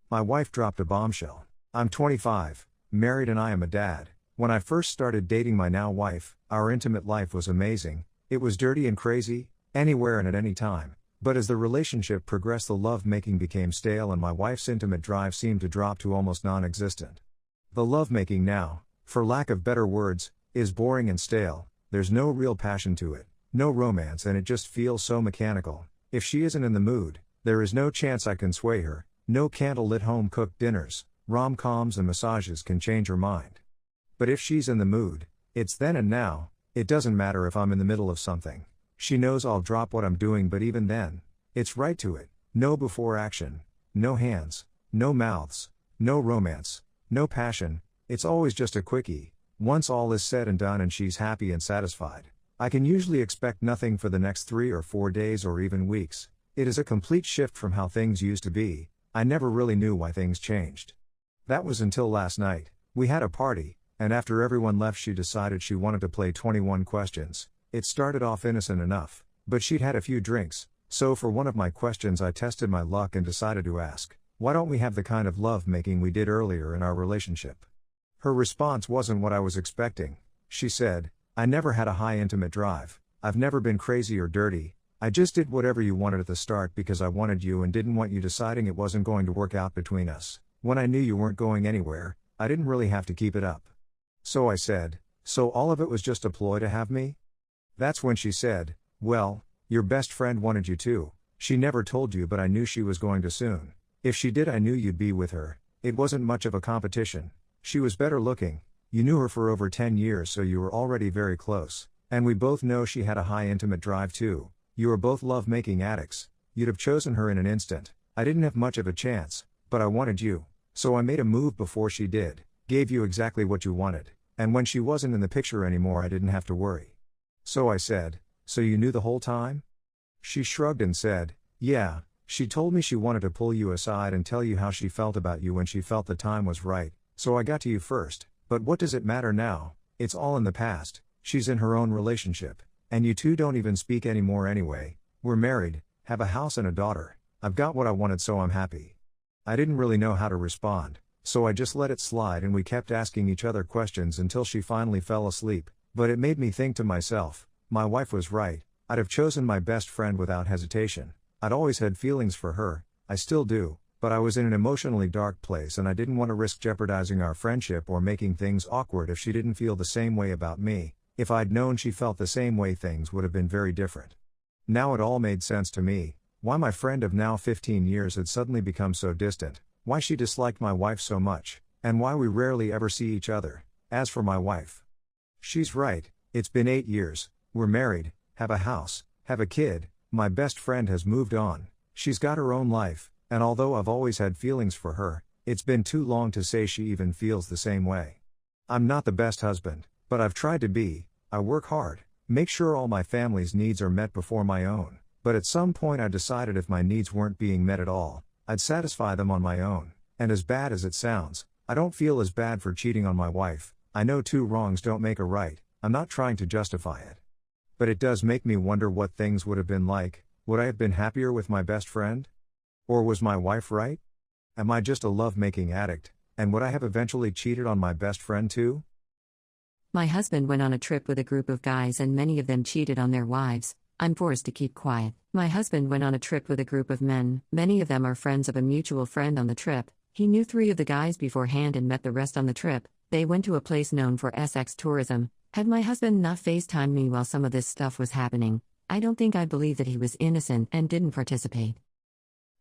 My wife dropped a bombshell. I'm 25, married, and I am a dad. When I first started dating my now wife, our intimate life was amazing. It was dirty and crazy, anywhere and at any time. But as the relationship progressed, the love-making became stale and my wife's intimate drive seemed to drop to almost non-existent. The love-making now, for lack of better words, is boring and stale. There's no real passion to it, no romance, and it just feels so mechanical. If she isn't in the mood, there is no chance I can sway her. No candle-lit home-cooked dinners, rom-coms and massages can change her mind. But if she's in the mood, it's then and now. It doesn't matter if I'm in the middle of something. She knows I'll drop what I'm doing, but even then, it's right to it. No before action, no hands, no mouths, no romance, no passion. It's always just a quickie. Once all is said and done and she's happy and satisfied, I can usually expect nothing for the next 3 or 4 days or even weeks. It is a complete shift from how things used to be. I never really knew why things changed. That was until last night. We had a party, and after everyone left she decided she wanted to play 21 questions. It started off innocent enough, but she'd had a few drinks, so for one of my questions I tested my luck and decided to ask, why don't we have the kind of love-making we did earlier in our relationship? Her response wasn't what I was expecting. She said, I never had a high intimate drive. I've never been crazy or dirty. I just did whatever you wanted at the start because I wanted you and didn't want you deciding it wasn't going to work out between us. When I knew you weren't going anywhere, I didn't really have to keep it up. So I said, so all of it was just a ploy to have me? That's when she said, well, your best friend wanted you to. She never told you, but I knew she was going to soon. If she did, I knew you'd be with her. It wasn't much of a competition. She was better looking. You knew her for over 10 years, so you were already very close. And we both know she had a high intimate drive too. You are both love-making addicts. You'd have chosen her in an instant. I didn't have much of a chance, but I wanted you. So I made a move before she did, gave you exactly what you wanted. And when she wasn't in the picture anymore, I didn't have to worry. So I said, so you knew the whole time? She shrugged and said, yeah, she told me she wanted to pull you aside and tell you how she felt about you when she felt the time was right, so I got to you first. But what does it matter now? It's all in the past. She's in her own relationship. And you two don't even speak anymore anyway. We're married, have a house and a daughter. I've got what I wanted, so I'm happy. I didn't really know how to respond, so I just let it slide and we kept asking each other questions until she finally fell asleep. But it made me think to myself, my wife was right. I'd have chosen my best friend without hesitation. I'd always had feelings for her, I still do, but I was in an emotionally dark place and I didn't want to risk jeopardizing our friendship or making things awkward if she didn't feel the same way about me. If I'd known she felt the same way, things would have been very different. Now it all made sense to me, why my friend of now 15 years had suddenly become so distant, why she disliked my wife so much, and why we rarely ever see each other. As for my wife, she's right, it's been 8 years, we're married, have a house, have a kid, my best friend has moved on, she's got her own life, and although I've always had feelings for her, it's been too long to say she even feels the same way. I'm not the best husband, but I've tried to be. I work hard, make sure all my family's needs are met before my own, but at some point I decided if my needs weren't being met at all, I'd satisfy them on my own, and as bad as it sounds, I don't feel as bad for cheating on my wife. I know 2 wrongs don't make a right, I'm not trying to justify it. But it does make me wonder what things would have been like. Would I have been happier with my best friend? Or was my wife right? Am I just a love-making addict, and would I have eventually cheated on my best friend too? My husband went on a trip with a group of guys and many of them cheated on their wives. I'm forced to keep quiet. My husband went on a trip with a group of men, many of them are friends of a mutual friend on the trip. He knew 3 of the guys beforehand and met the rest on the trip. They went to a place known for sex tourism. Had my husband not FaceTimed me while some of this stuff was happening, I don't think I'd believe that he was innocent and didn't participate.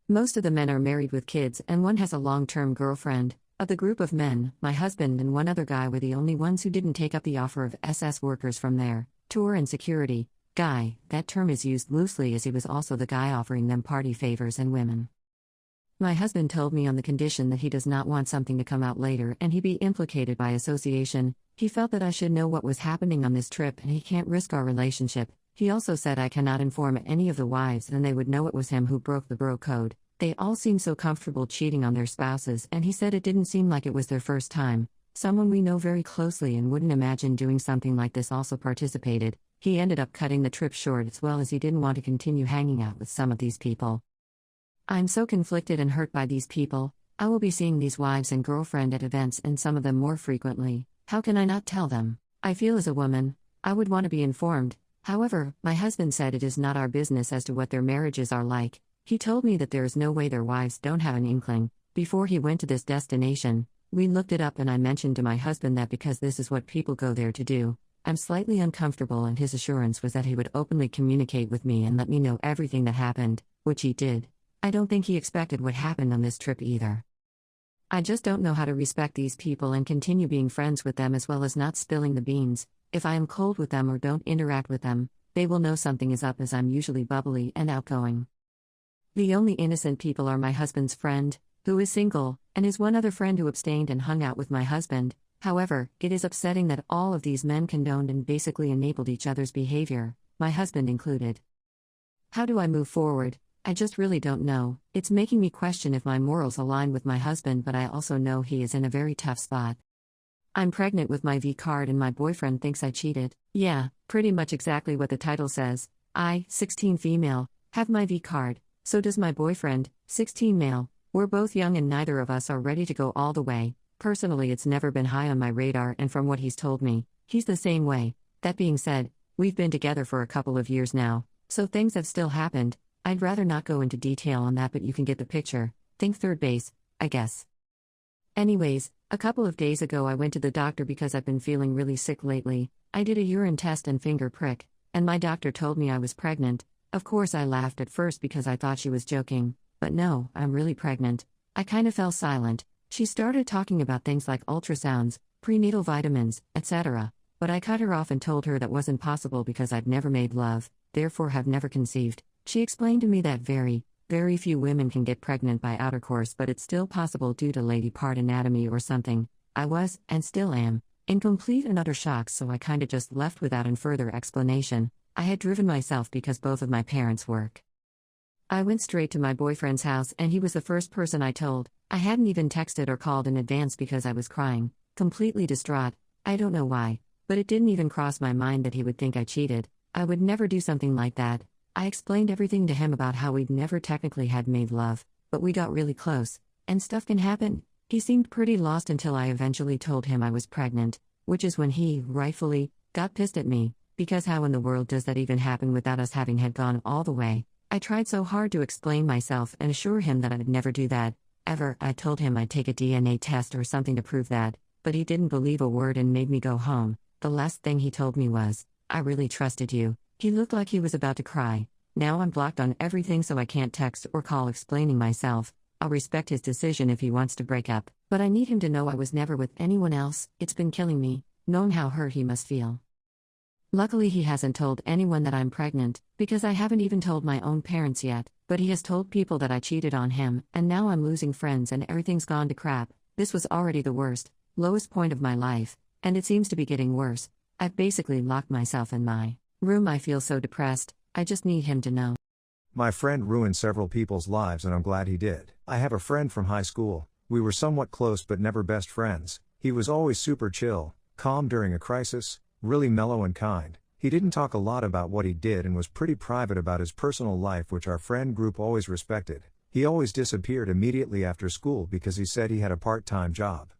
Most of the men are married with kids and one has a long-term girlfriend. Of the group of men, my husband and one other guy were the only ones who didn't take up the offer of SS workers from their tour and security guy. That term is used loosely as he was also the guy offering them party favors and women. My husband told me on the condition that he does not want something to come out later and he be implicated by association. He felt that I should know what was happening on this trip and he can't risk our relationship. He also said I cannot inform any of the wives and they would know it was him who broke the bro code. They all seem so comfortable cheating on their spouses and he said it didn't seem like it was their first time. Someone we know very closely and wouldn't imagine doing something like this also participated. He ended up cutting the trip short as well as he didn't want to continue hanging out with some of these people. I'm so conflicted and hurt by these people. I will be seeing these wives and girlfriend at events and some of them more frequently. How can I not tell them? I feel as a woman, I would want to be informed. However, my husband said it is not our business as to what their marriages are like. He told me that there is no way their wives don't have an inkling. Before he went to this destination, we looked it up and I mentioned to my husband that because this is what people go there to do, I'm slightly uncomfortable, and his assurance was that he would openly communicate with me and let me know everything that happened, which he did. I don't think he expected what happened on this trip either. I just don't know how to respect these people and continue being friends with them as well as not spilling the beans. If I am cold with them or don't interact with them, they will know something is up as I'm usually bubbly and outgoing. The only innocent people are my husband's friend, who is single, and his one other friend who abstained and hung out with my husband. However, it is upsetting that all of these men condoned and basically enabled each other's behavior, my husband included. How do I move forward? I just really don't know. It's making me question if my morals align with my husband, but I also know he is in a very tough spot. I'm pregnant with my V card and my boyfriend thinks I cheated. Yeah, pretty much exactly what the title says. I, 16 female, have my V card, so does my boyfriend, 16 male. We're both young and neither of us are ready to go all the way. Personally, it's never been high on my radar, and from what he's told me, he's the same way. That being said, we've been together for a couple of years now, so things have still happened. I'd rather not go into detail on that, but you can get the picture. Think third base, I guess. Anyways, a couple of days ago I went to the doctor because I've been feeling really sick lately. I did a urine test and finger prick, and my doctor told me I was pregnant. Of course I laughed at first because I thought she was joking, but no, I'm really pregnant. I kind of fell silent. She started talking about things like ultrasounds, prenatal vitamins, etc., but I cut her off and told her that wasn't possible because I've never made love, therefore have never conceived. She explained to me that very few women can get pregnant by outercourse, but it's still possible due to lady part anatomy or something. I was, and still am, in complete and utter shock, so I kinda just left without any further explanation. I had driven myself because both of my parents work. I went straight to my boyfriend's house and he was the first person I told. I hadn't even texted or called in advance because I was crying, completely distraught. I don't know why, but it didn't even cross my mind that he would think I cheated. I would never do something like that. I explained everything to him about how we'd never technically had made love, but we got really close, and stuff can happen. He seemed pretty lost until I eventually told him I was pregnant, which is when he, rightfully, got pissed at me, because how in the world does that even happen without us having had gone all the way? I tried so hard to explain myself and assure him that I'd never do that, ever. I told him I'd take a DNA test or something to prove that, but he didn't believe a word and made me go home. The last thing he told me was, "I really trusted you." He looked like he was about to cry. Now I'm blocked on everything, so I can't text or call explaining myself. I'll respect his decision if he wants to break up, but I need him to know I was never with anyone else. It's been killing me, knowing how hurt he must feel. Luckily he hasn't told anyone that I'm pregnant, because I haven't even told my own parents yet, but he has told people that I cheated on him, and now I'm losing friends and everything's gone to crap. This was already the worst, lowest point of my life, and it seems to be getting worse. I've basically locked myself in my room. I feel so depressed. I just need him to know. My friend ruined several people's lives and I'm glad he did. I have a friend from high school. We were somewhat close but never best friends. He was always super chill, calm during a crisis, really mellow and kind. He didn't talk a lot about what he did and was pretty private about his personal life, which our friend group always respected. He always disappeared immediately after school because he said he had a part-time job.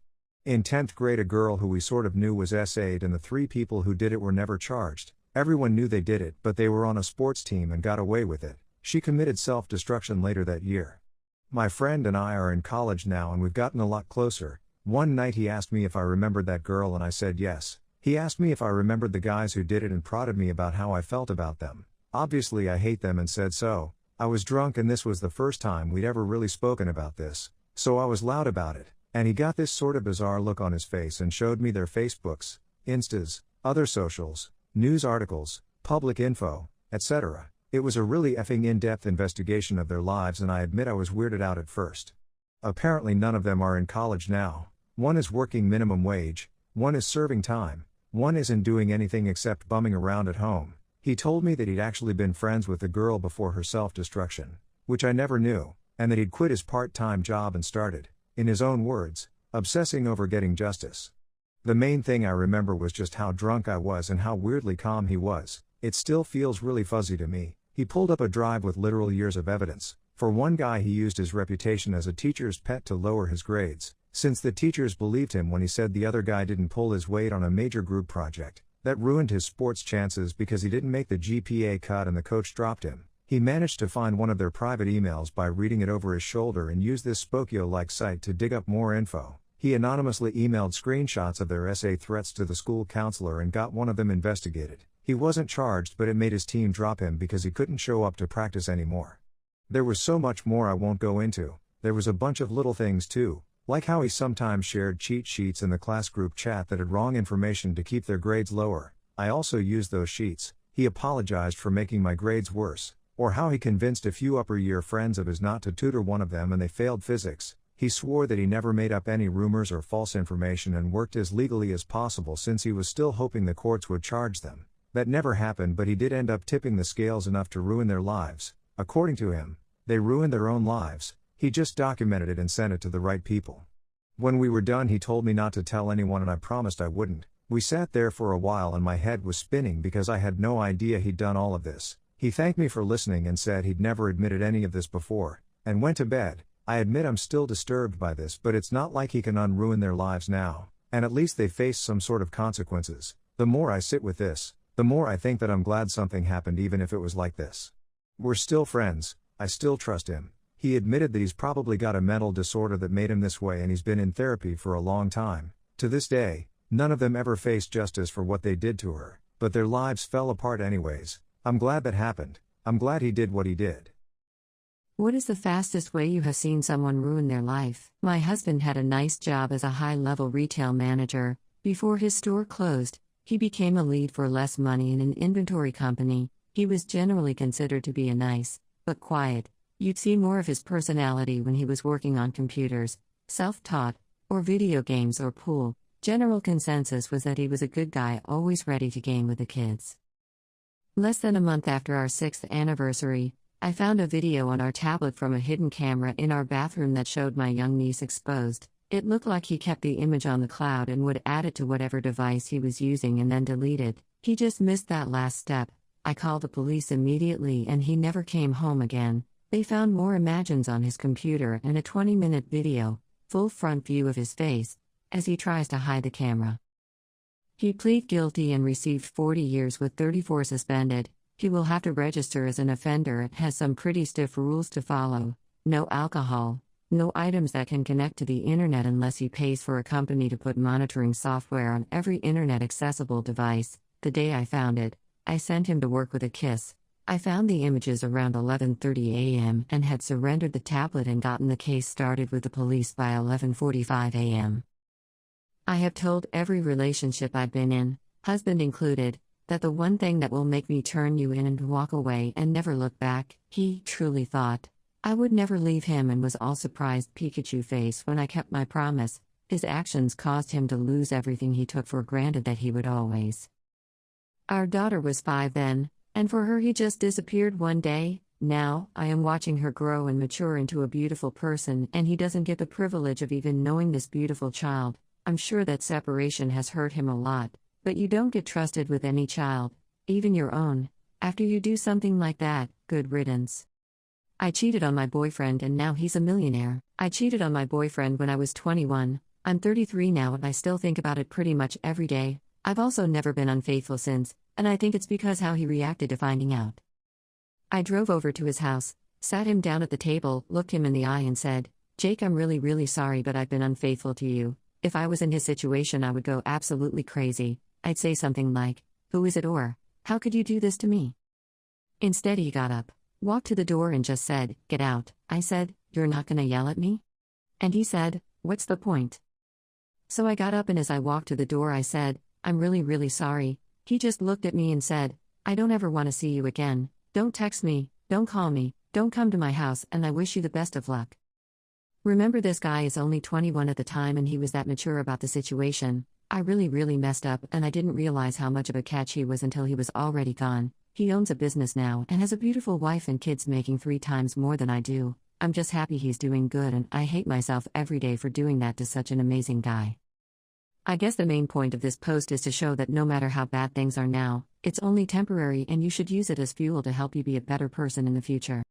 In 10th grade, a girl who we sort of knew was SA'd, and the 3 people who did it were never charged. Everyone knew they did it, but they were on a sports team and got away with it. She committed self-destruction later that year. My friend and I are in college now and we've gotten a lot closer. One night he asked me if I remembered that girl and I said yes. He asked me if I remembered the guys who did it and prodded me about how I felt about them. Obviously I hate them and said so. I was drunk and this was the first time we'd ever really spoken about this, so I was loud about it, and he got this sort of bizarre look on his face and showed me their Facebooks, Instas, other socials, news articles, public info, etc. It was a really effing in-depth investigation of their lives and I admit I was weirded out at first. Apparently none of them are in college now. One is working minimum wage, one is serving time, one isn't doing anything except bumming around at home. He told me that he'd actually been friends with the girl before her self-destruction, which I never knew, and that he'd quit his part-time job and started, in his own words, obsessing over getting justice. The main thing I remember was just how drunk I was and how weirdly calm he was. It still feels really fuzzy to me. He pulled up a drive with literal years of evidence. For one guy, he used his reputation as a teacher's pet to lower his grades, since the teachers believed him when he said the other guy didn't pull his weight on a major group project. That ruined his sports chances because he didn't make the GPA cut and the coach dropped him. He managed to find one of their private emails by reading it over his shoulder and used this Spokeo-like site to dig up more info. He anonymously emailed screenshots of their essay threats to the school counselor and got one of them investigated. He wasn't charged, but it made his team drop him because he couldn't show up to practice anymore. There was so much more I won't go into. There was a bunch of little things too, like how he sometimes shared cheat sheets in the class group chat that had wrong information to keep their grades lower. I also used those sheets. He apologized for making my grades worse. Or how he convinced a few upper year friends of his not to tutor one of them and they failed physics. He swore that he never made up any rumors or false information and worked as legally as possible since he was still hoping the courts would charge them. That never happened, but he did end up tipping the scales enough to ruin their lives. According to him, they ruined their own lives. He just documented it and sent it to the right people. When we were done, he told me not to tell anyone and I promised I wouldn't. We sat there for a while and my head was spinning because I had no idea he'd done all of this. He thanked me for listening and said he'd never admitted any of this before, and went to bed. I admit I'm still disturbed by this, but it's not like he can unruin their lives now, and at least they face some sort of consequences. The more I sit with this, the more I think that I'm glad something happened even if it was like this. We're still friends, I still trust him. He admitted that he's probably got a mental disorder that made him this way and he's been in therapy for a long time. To this day, none of them ever faced justice for what they did to her, but their lives fell apart anyways. I'm glad that happened. I'm glad he did what he did. What is the fastest way you have seen someone ruin their life? My husband had a nice job as a high-level retail manager. Before his store closed, he became a lead for less money in an inventory company. He was generally considered to be a nice, but quiet. You'd see more of his personality when he was working on computers, self-taught, or video games or pool. General consensus was that he was a good guy, always ready to game with the kids. Less than a month after our 6th anniversary, I found a video on our tablet from a hidden camera in our bathroom that showed my young niece exposed. It looked like he kept the image on the cloud and would add it to whatever device he was using and then delete it. He just missed that last step. I called the police immediately and he never came home again. They found more images on his computer and a 20-minute video, full front view of his face, as he tries to hide the camera. He pleaded guilty and received 40 years with 34 suspended. He will have to register as an offender. It has some pretty stiff rules to follow. No alcohol, no items that can connect to the internet unless he pays for a company to put monitoring software on every internet accessible device. The day I found it, I sent him to work with a kiss. I found the images around 11:30 a.m. and had surrendered the tablet and gotten the case started with the police by 11:45 a.m. I have told every relationship I've been in, husband included, that the one thing that will make me turn you in and walk away and never look back. He truly thought I would never leave him and was all surprised Pikachu face when I kept my promise. His actions caused him to lose everything he took for granted that he would always. Our daughter was 5 then, and for her he just disappeared one day. Now, I am watching her grow and mature into a beautiful person and he doesn't get the privilege of even knowing this beautiful child. I'm sure that separation has hurt him a lot, but you don't get trusted with any child, even your own. After you do something like that, good riddance. I cheated on my boyfriend and now he's a millionaire. I cheated on my boyfriend when I was 21. I'm 33 now and I still think about it pretty much every day. I've also never been unfaithful since, and I think it's because how he reacted to finding out. I drove over to his house, sat him down at the table, looked him in the eye and said, "Jake, I'm really sorry, but I've been unfaithful to you." If I was in his situation, I would go absolutely crazy. I'd say something like, "Who is it?" or, "How could you do this to me?" Instead, he got up, walked to the door and just said, "Get out." I said, "You're not gonna yell at me?" And he said, "What's the point?" So I got up and as I walked to the door I said, "I'm really sorry." He just looked at me and said, "I don't ever want to see you again. Don't text me, don't call me, don't come to my house, and I wish you the best of luck." Remember, this guy is only 21 at the time and he was that mature about the situation. I really messed up and I didn't realize how much of a catch he was until he was already gone. He owns a business now and has a beautiful wife and kids making 3 times more than I do. I'm just happy he's doing good and I hate myself every day for doing that to such an amazing guy. I guess the main point of this post is to show that no matter how bad things are now, it's only temporary and you should use it as fuel to help you be a better person in the future.